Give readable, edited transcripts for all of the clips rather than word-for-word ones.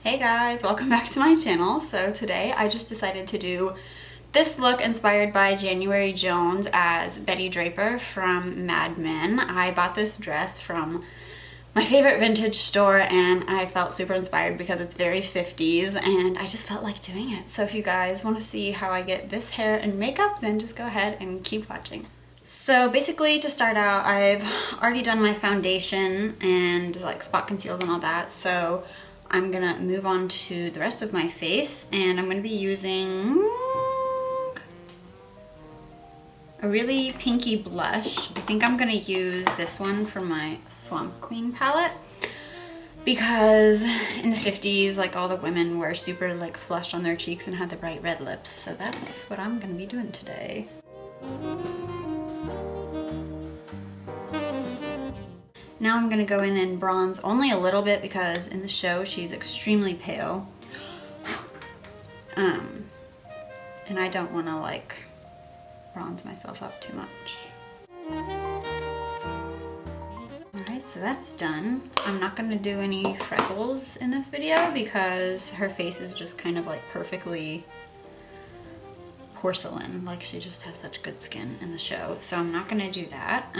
Hey guys, welcome back to my channel. So today I just decided to do this look inspired by January Jones as Betty Draper from MadMen. I bought this dress from my favorite vintage store and I felt super inspired because it's very 50s and I just felt like doing it. So if you guys want to see how I get this hair and makeup, then just go ahead and keep watching. So basically, to start out, I've already done my foundation and like spot concealed and all that. So I'm gonna move on to the rest of my face and I'm gonna be using a really pinky blush. I think I'm gonna use this one from my Swamp Queen palette because in the 50s, like all the women were super like flushed on their cheeks and had the bright red lips. So that's what I'm gonna be doing today. Now I'm going to go in and bronze only a little bit because in the show she's extremely pale. And I don't want to like bronze myself up too much. Alright, so that's done. I'm not going to do any freckles in this video because her face is just kind of like perfectly porcelain. Like she just has such good skin in the show. So I'm not going to do that.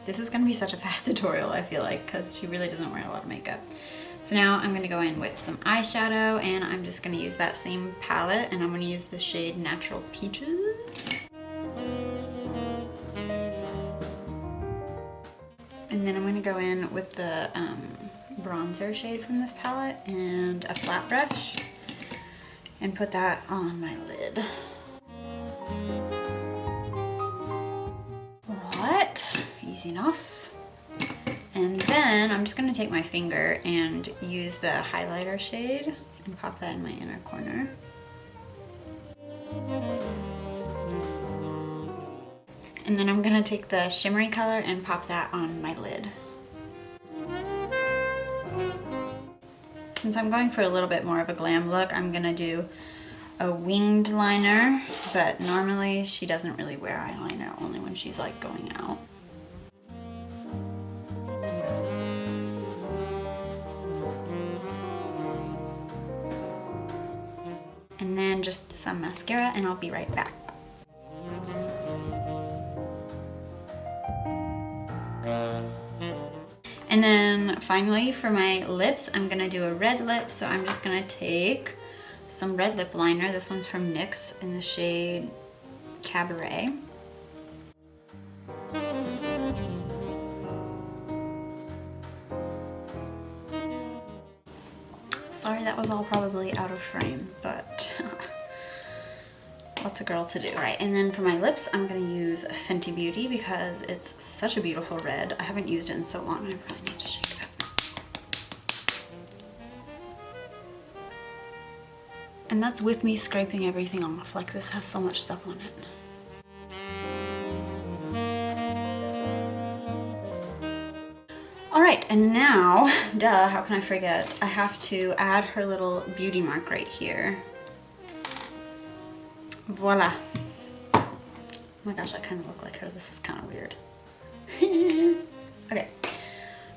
This is going to be such a fast tutorial, I feel like, because she really doesn't wear a lot of makeup. So now I'm going to go in with some eyeshadow, and I'm just going to use that same palette, and I'm going to use the shade Natural Peaches. And then I'm going to go in with the bronzer shade from this palette and a flat brush, and put that on my lid. Easy enough. And then I'm just going to take my finger and use the highlighter shade and pop that in my inner corner. And then I'm going to take the shimmery color and pop that on my lid. Since I'm going for a little bit more of a glam look, I'm going to do a winged liner, but normally she doesn't really wear eyeliner, only when she's like going out. And then just some mascara and I'll be right back. And then finally for my lips, I'm gonna do a red lip, so I'm just gonna take some red lip liner. This one's from NYX in the shade Cabaret. Sorry, that was all probably out of frame, but what's a girl to do, right? And then for my lips, I'm gonna use Fenty Beauty because it's such a beautiful red. I haven't used it in so long, I probably need to shake it up. And that's with me scraping everything off, like this has so much stuff on it. Alright, and now, duh, how can I forget? I have to add her little beauty mark right here. Voila. Oh my gosh, I kind of look like her. This is kind of weird. Okay,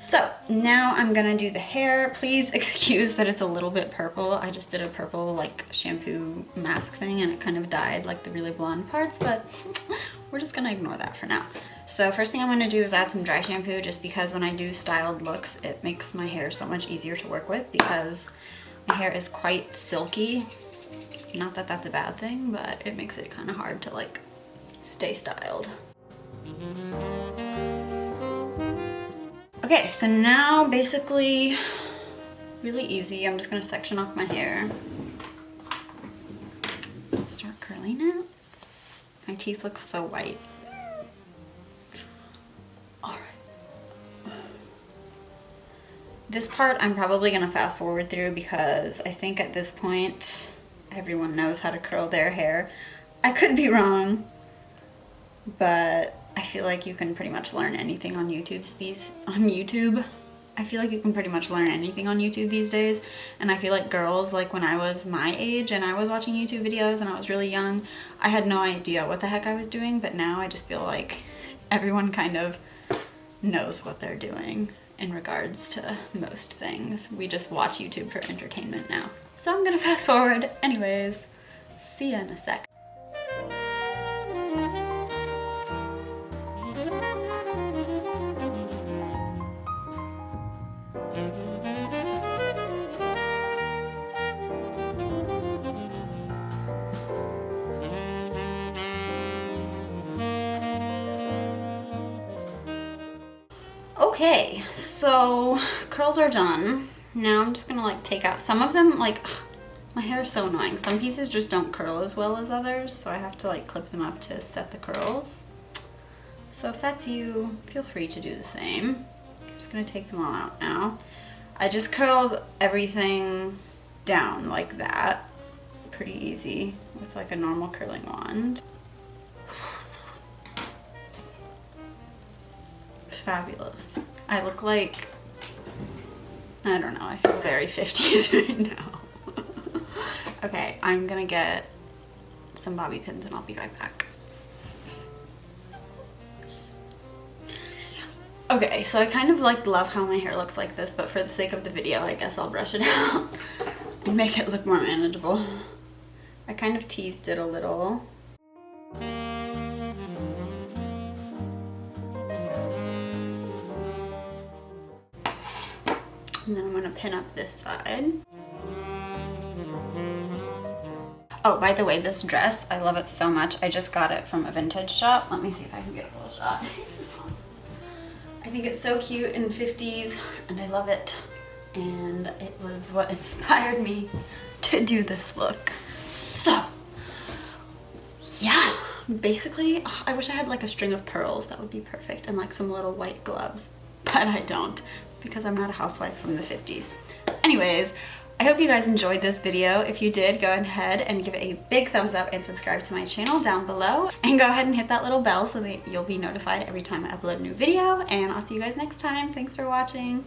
so now I'm gonna do the hair. Please excuse that it's a little bit purple. I just did a purple like shampoo mask thing and it kind of dyed like the really blonde parts, but we're just gonna ignore that for now. So first thing I'm going to do is add some dry shampoo just because when I do styled looks, it makes my hair so much easier to work with because my hair is quite silky. Not that that's a bad thing, but it makes it kind of hard to like stay styled. Okay, so now basically really easy. I'm just going to section off my hair. Start curling it. My teeth look so white. This part I'm probably going to fast forward through because I think at this point everyone knows how to curl their hair. I could be wrong, but I feel like you can pretty much learn anything on YouTube. I feel like you can pretty much learn anything on YouTube these days, and I feel like girls, like when I was my age and I was watching YouTube videos and I was really young, I had no idea what the heck I was doing, but now I just feel like everyone kind of knows what they're doing. in regards to most things. We just watch YouTube for entertainment now. So I'm gonna fast forward. Anyways, see ya in a sec. Okay, so curls are done. Now I'm just gonna like take out some of them. Like, ugh, my hair is so annoying. Some pieces just don't curl as well as others, so I have to like clip them up to set the curls. So if that's you, feel free to do the same. I'm just gonna take them all out now. I just curled everything down like that. Pretty easy with like a normal curling wand. Fabulous. I look like, I don't know, I feel very 50s right now. Okay, I'm gonna get some bobby pins and I'll be right back. Okay, so I kind of like love how my hair looks like this, but for the sake of the video, I guess I'll brush it out and make it look more manageable. I kind of teased it a little. And then I'm gonna pin up this side. Oh, by the way, this dress, I love it so much. I just got it from a vintage shop. Let me see if I can get a little shot. I think it's so cute in 50s and I love it. And it was what inspired me to do this look. So, yeah, basically, oh, I wish I had like a string of pearls. That would be perfect. And like some little white gloves, but I don't, because I'm not a housewife from the 50s. Anyways, I hope you guys enjoyed this video. If you did, go ahead and give it a big thumbs up and subscribe to my channel down below. And go ahead and hit that little bell so that you'll be notified every time I upload a new video. And I'll see you guys next time. Thanks for watching.